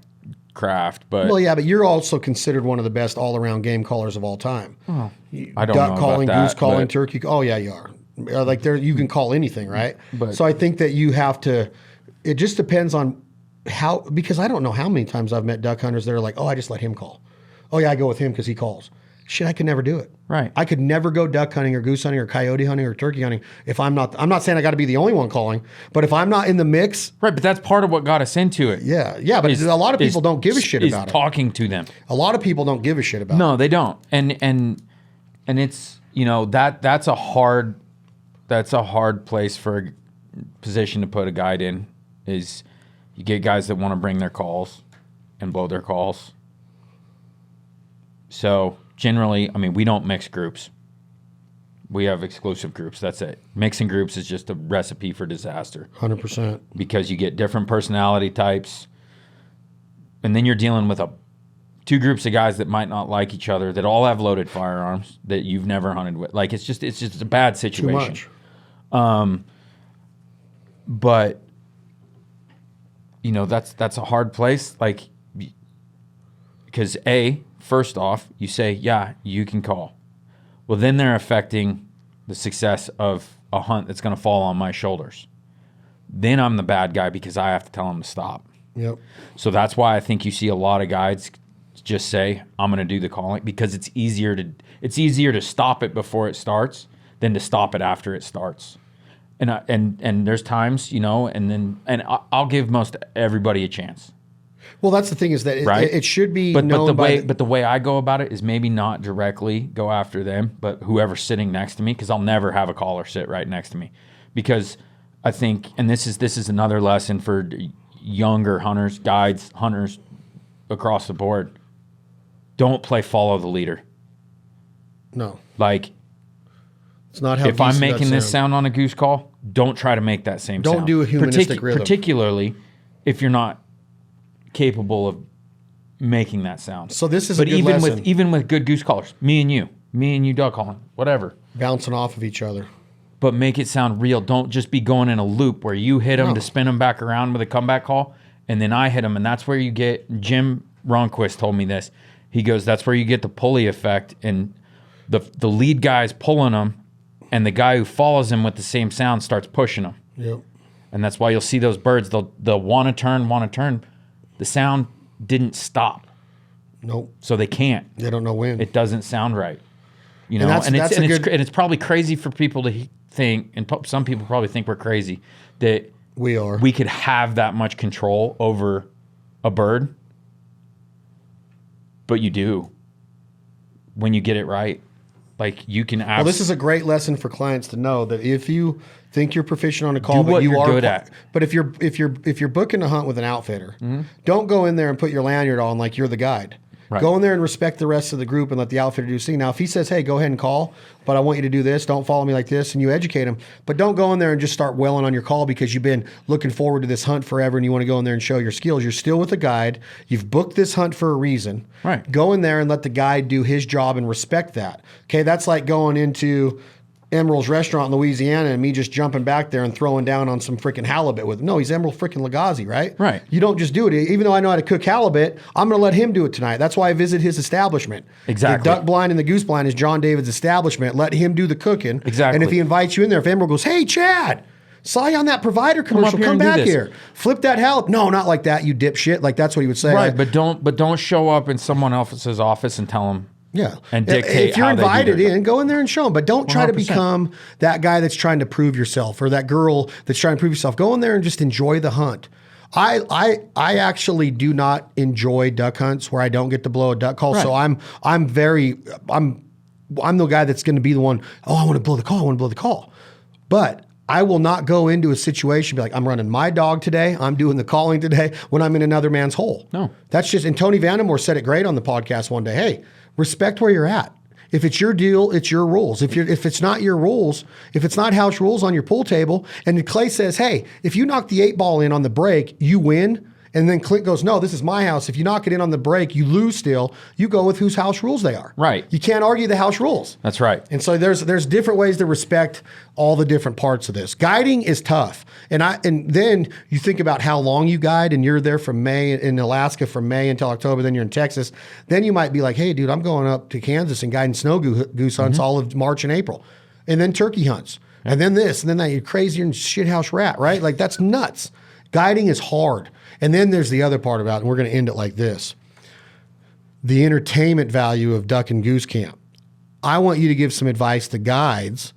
craft, but you're also considered one of the best all-around game callers of all time. Oh, I don't duck know calling, about that, goose calling, turkey. Oh yeah, you are. Like you can call anything, right? But, so I think that you have to. It just depends on how, because I don't know how many times I've met duck hunters that are like, oh, I just let him call. Oh yeah, I go with him because he calls. Shit, I could never do it. Right. I could never go duck hunting or goose hunting or coyote hunting or turkey hunting if I'm not saying I got to be the only one calling, but if I'm not in the mix. Right, but that's part of what got us into it. Yeah, but a lot of people don't give a shit about it. Talking to them. A lot of people don't give a shit about it. No, they don't. And it's, that's a hard place for a position to put a guide in, is you get guys that want to bring their calls and blow their calls. So generally, we don't mix groups. We have exclusive groups. That's it. Mixing groups is just a recipe for disaster. 100%. Because you get different personality types. And then you're dealing with two groups of guys that might not like each other, that all have loaded firearms that you've never hunted with. Like, it's just a bad situation. Too much. But, that's a hard place. Like, because first off, you say, yeah, you can call. Well, then they're affecting the success of a hunt that's going to fall on my shoulders. Then I'm the bad guy because I have to tell them to stop. Yep. So that's why I think you see a lot of guides just say, I'm going to do the calling, because it's easier to stop it before it starts than to stop it after it starts. And there's times, and I'll give most everybody a chance. Well, that's the thing, is that it should be but known the way I go about it is maybe not directly go after them, but whoever's sitting next to me, because I'll never have a caller sit right next to me, because I think, and this is another lesson for younger hunters, guides, hunters across the board. Don't play follow the leader. No. Like, it's not how if I'm making this sound on a goose call, don't try to make that same sound. Don't do a humanistic rhythm. Particularly if you're not capable of making that sound. So this is a good lesson. Even with good goose callers, me and you duck calling, whatever, bouncing off of each other. But make it sound real. Don't just be going in a loop where you hit them to spin them back around with a comeback call, and then I hit them, and that's where you get. Jim Ronquist told me this. He goes, that's where you get the pulley effect, and the lead guy's pulling them, and the guy who follows him with the same sound starts pushing them. Yep. And that's why you'll see those birds. They'll want to turn. The sound didn't stop. Nope. So they can't. They don't know when. It doesn't sound right. And it's probably crazy for people to think, and some people probably think we're crazy, that we could have that much control over a bird. But you do. When you get it right. Like, you can Well, this is a great lesson for clients to know, that if you think you're proficient on a call, but you are good at. But if you're booking a hunt with an outfitter, don't go in there and put your lanyard on like you're the guide. Right. Go in there and respect the rest of the group and let the outfitter do his thing. Now, if he says, hey, go ahead and call, but I want you to do this, don't follow me like this, and you educate him. But don't go in there and just start wailing on your call because you've been looking forward to this hunt forever and you want to go in there and show your skills. You're still with the guide. You've booked this hunt for a reason. Right. Go in there and let the guide do his job and respect that. Okay, that's like going into Emerald's restaurant in Louisiana and me just jumping back there and throwing down on some freaking halibut with him. No, he's Emerald freaking Lagasse, right? Right. You don't just do it. Even though I know how to cook halibut, I'm going to let him do it tonight. That's why I visit his establishment. Exactly. The duck blind and the goose blind is John David's establishment. Let him do the cooking. Exactly. And if he invites you in there, if Emerald goes, hey, Chad, saw you on that provider commercial, come and do back this. here. Flip that halibut. No, not like that, you dipshit. Like that's what he would say. Right, but don't show up in someone else's office and tell them. Yeah. And dictate if you're how they do invited their- in, go in there and show them. But don't try to 100%. become that guy that's trying to prove yourself or that girl that's trying to prove yourself. Go in there and just enjoy the hunt. I actually do not enjoy duck hunts where I don't get to blow a duck call. Right. So I'm the guy that's going to be the one, oh, I want to blow the call. I want to blow the call. But I will not go into a situation be like, I'm running my dog today. I'm doing the calling today when I'm in another man's hole. No. That's just, and Tony Vandemore said it great on the podcast one day. Hey, respect where you're at. If it's your deal, it's your rules. If it's not your rules, if it's not house rules on your pool table, and Clay says, hey, if you knock the 8-ball in on the break, you win. And then Clint goes, no, this is my house. If you knock it in on the break, you lose still. You go with whose house rules they are. Right. You can't argue the house rules. That's right. And so there's different ways to respect all the different parts of this. Guiding is tough. And then you think about how long you guide, and you're there from May in Alaska from May until October, then you're in Texas. Then you might be like, hey, dude, I'm going up to Kansas and guiding snow goose hunts all of March and April. And then turkey hunts. And then this, and then that. You're crazier than shithouse rat, right? Like that's nuts. Guiding is hard. And then there's the other part about it, and we're going to end it like this. The entertainment value of duck and goose camp. I want you to give some advice to guides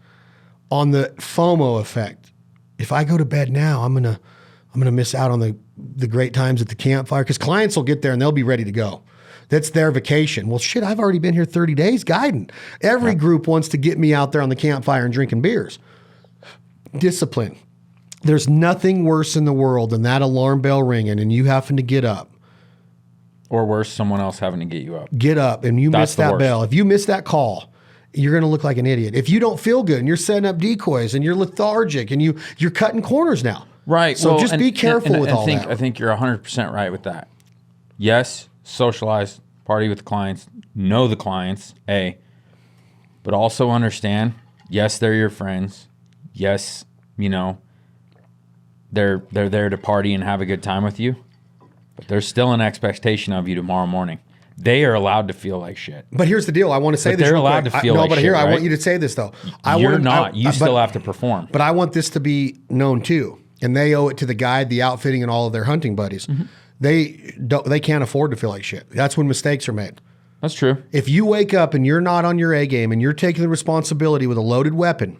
on the FOMO effect. If I go to bed now, I'm gonna miss out on the great times at the campfire, because clients will get there and they'll be ready to go. That's their vacation. Well, shit, I've already been here 30 days guiding. Every group wants to get me out there on the campfire and drinking beers. Discipline. There's nothing worse in the world than that alarm bell ringing and you having to get up. Or worse, someone else having to get you up. Get up and you That's miss the that worst. bell. If you miss that call, you're going to look like an idiot. If you don't feel good and you're setting up decoys and you're lethargic and you're cutting corners now. Right. So well, just be careful with all that. I think you're 100% right with that. Yes, socialize, party with the clients, know the clients, but also understand, yes, they're your friends. Yes, they're there to party and have a good time with you, but there's still an expectation of you tomorrow morning. They are allowed to feel like shit. But here's the deal. I want to say But this. they're real allowed quick. to feel No, like but shit, here, I right? want you to say this, though. You're not. You still have to perform. But I want this to be known, too. And they owe it to the guide, the outfitting, and all of their hunting buddies. Mm-hmm. They can't afford to feel like shit. That's when mistakes are made. That's true. If you wake up and you're not on your A game and you're taking the responsibility with a loaded weapon,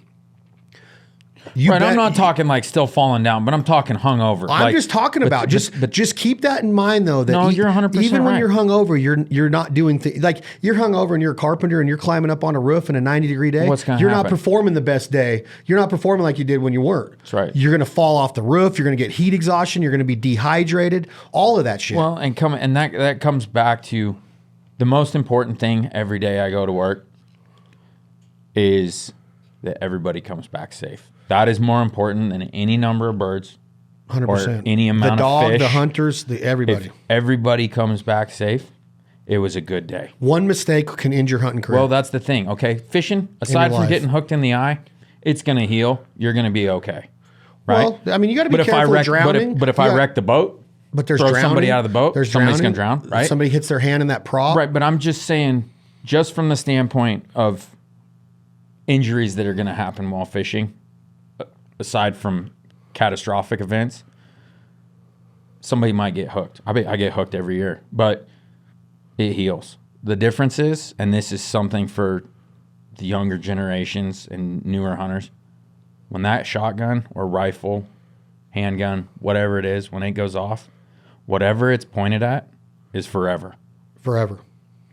I'm not talking like still falling down, but I'm talking hungover. I'm just talking about just keep that in mind though. That No, you're 100% even when right. you're hungover, you're not doing things like you're hungover and you're a carpenter and you're climbing up on a roof in a 90-degree day. What's gonna You're not happen? performing the best day. You're not performing like you did when you weren't. That's right. You're gonna fall off the roof. You're gonna get heat exhaustion. You're gonna be dehydrated. All of that shit. Well, and that comes back to the most important thing every day I go to work is that everybody comes back safe. That is more important than any number of birds 100%. or any amount the dog, of fish. the hunters, everybody. If everybody comes back safe, it was a good day. One mistake can end your hunting career. Well, that's the thing, okay? Fishing, aside from life. getting hooked in the eye, it's going to heal. You're going to be okay, right? Well, I mean, you got to be But careful of drowning. But if I wreck the boat, But there's throw drowning. somebody out of the boat, There's somebody's drowning. going to drown, right? Somebody hits their hand in that prop. Right, but I'm just saying, just from the standpoint of injuries that are going to happen while fishing, aside from catastrophic events, somebody might get hooked. I get hooked every year, but it heals. The difference is, and this is something for the younger generations and newer hunters, when that shotgun or rifle, handgun, whatever it is, when it goes off, whatever it's pointed at is forever. Forever.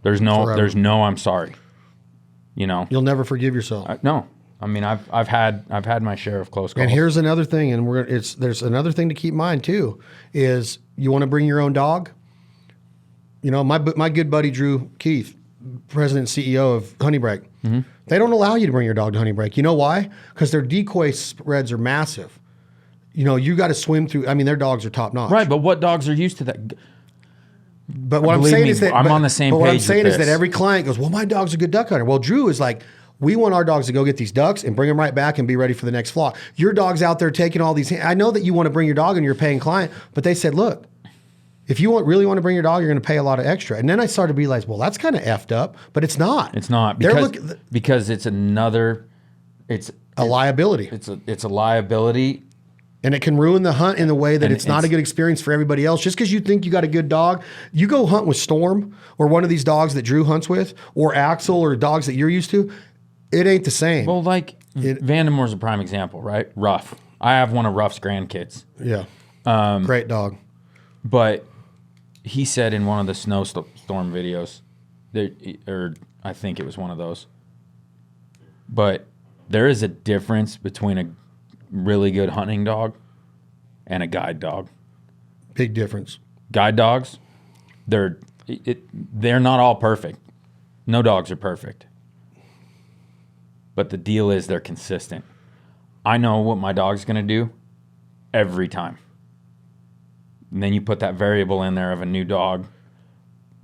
There's no Forever. I'm sorry. You'll never forgive yourself. No. I mean, I've had my share of close calls. And here's another thing, and there's another thing to keep in mind too, is you want to bring your own dog. My good buddy Drew Keith, president and CEO of Honey Break, they don't allow you to bring your dog to Honey Break. You know why? Because their decoy spreads are massive. You got to swim through. I mean, their dogs are top notch. Right, but what dogs are used to that? But what I'm Believe saying me, is that I'm on the same But what I'm page with saying is that this. every client goes, "Well, my dog's a good duck hunter." Well, Drew is like, We want our dogs to go get these ducks and bring them right back and be ready for the next flock. Your dog's out there taking all these. I know that you want to bring your dog and you're a paying client, but they said, look, if you really want to bring your dog, you're going to pay a lot of extra. And then I started to realize, well, that's kind of effed up, but it's not. It's not because it's a liability. It's a liability. And it can ruin the hunt in the way that it's not a good experience for everybody else. Just because you think you got a good dog, you go hunt with Storm or one of these dogs that Drew hunts with, or Axel or dogs that you're used to, it ain't the same. Well, like Vandemore's a prime example, right? Ruff. I have one of Ruff's grandkids. Yeah. Great dog. But he said in one of the snowstorm videos, or I think it was one of those, but there is a difference between a really good hunting dog and a guide dog. Big difference. Guide dogs, they're not all perfect. No dogs are perfect. But the deal is they're consistent. I know what my dog's going to do every time. And then you put that variable in there of a new dog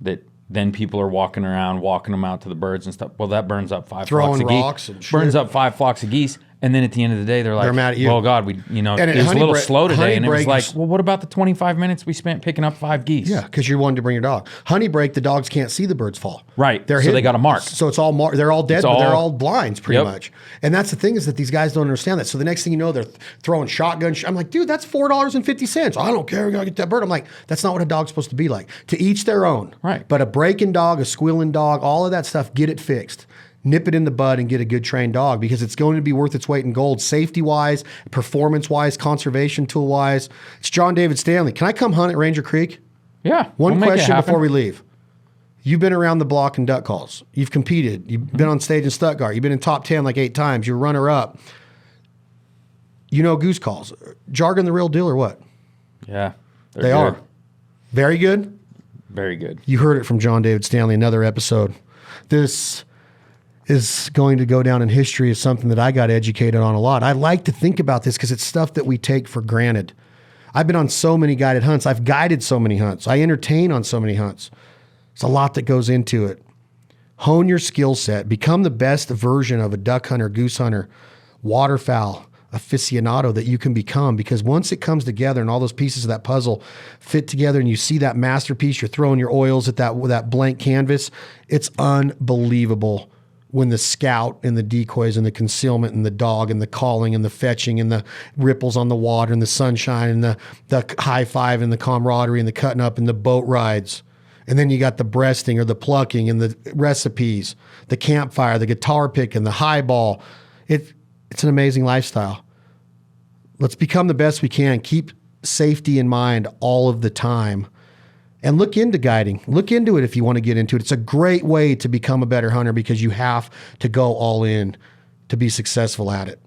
that then people are walking around, walking them out to the birds and stuff. Well, that burns up 5 flocks of geese. Burns up 5 flocks of geese. And then at the end of the day, they're mad at you. well, God, it was a little slow today. And it was like, well, what about the 25 minutes we spent picking up 5 geese? Yeah, because you wanted to bring your dog. Honey break, the dogs can't see the birds fall. Right. They're so hidden. They got a mark. So it's all they're all dead, but they're all blinds pretty much. And that's the thing is that these guys don't understand that. So the next thing you know, they're throwing shotguns. I'm like, dude, that's $4.50. I don't care. I got to get that bird. I'm like, that's not what a dog's supposed to be like. To each their own. Right. But a breaking dog, a squealing dog, all of that stuff, get it fixed. Nip it in the bud and get a good trained dog because it's going to be worth its weight in gold, safety-wise, performance-wise, conservation tool-wise. It's John David Stanley. Can I come hunt at Ranger Creek? Yeah. One question before we leave. You've been around the block in duck calls. You've competed. You've been on stage in Stuttgart. You've been in top 10 like 8 times. You're runner-up. You know goose calls. Jargon the real deal or what? Yeah. They are. Very good? Very good. You heard it from John David Stanley, another episode. This is going to go down in history as something that I got educated on a lot. I like to think about this because it's stuff that we take for granted. I've been on so many guided hunts. I've guided so many hunts. I entertain on so many hunts. It's a lot that goes into it. Hone your skill set. Become the best version of a duck hunter, goose hunter, waterfowl aficionado that you can become, because once it comes together and all those pieces of that puzzle fit together and you see that masterpiece, you're throwing your oils at that blank canvas, it's unbelievable. When the scout and the decoys and the concealment and the dog and the calling and the fetching and the ripples on the water and the sunshine and the high five and the camaraderie and the cutting up and the boat rides. And then you got the breasting or the plucking and the recipes, the campfire, the guitar pick and the highball. It's an amazing lifestyle. Let's become the best we can. Keep safety in mind all of the time. And look into guiding. Look into it if you want to get into it. It's a great way to become a better hunter because you have to go all in to be successful at it.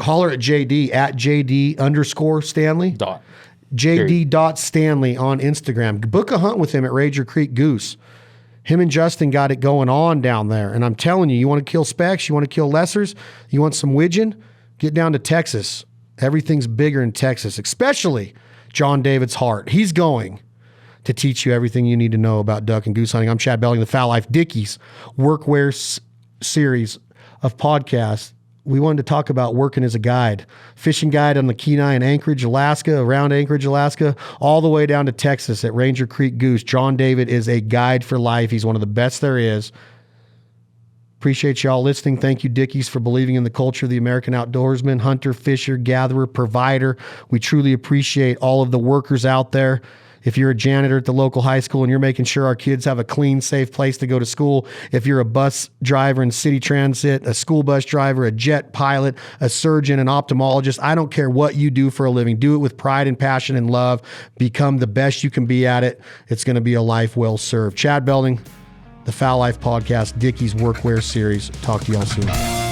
Holler at JD at JD_Stanley. JD.Stanley on Instagram. Book a hunt with him at Ranger Creek Goose. Him and Justin got it going on down there. And I'm telling you, you want to kill specks, you want to kill lessers, you want some widgeon, get down to Texas. Everything's bigger in Texas, especially John David's heart. He's going to teach you everything you need to know about duck and goose hunting. I'm Chad Belling, the Fowl Life Dickies workwear series of podcasts. We wanted to talk about working as a guide, fishing guide on the Kenai and Anchorage, Alaska, around Anchorage, Alaska, all the way down to Texas at Ranger Creek Goose. John David is a guide for life. He's one of the best there is. Appreciate y'all listening. Thank you, Dickies, for believing in the culture of the American outdoorsman, hunter, fisher, gatherer, provider. We truly appreciate all of the workers out there. If you're a janitor at the local high school and you're making sure our kids have a clean, safe place to go to school, if you're a bus driver in city transit, a school bus driver, a jet pilot, a surgeon, an ophthalmologist, I don't care what you do for a living. Do it with pride and passion and love. Become the best you can be at it. It's going to be a life well served. Chad Belding, the Fowl Life Podcast, Dickies Workwear Series. Talk to y'all soon.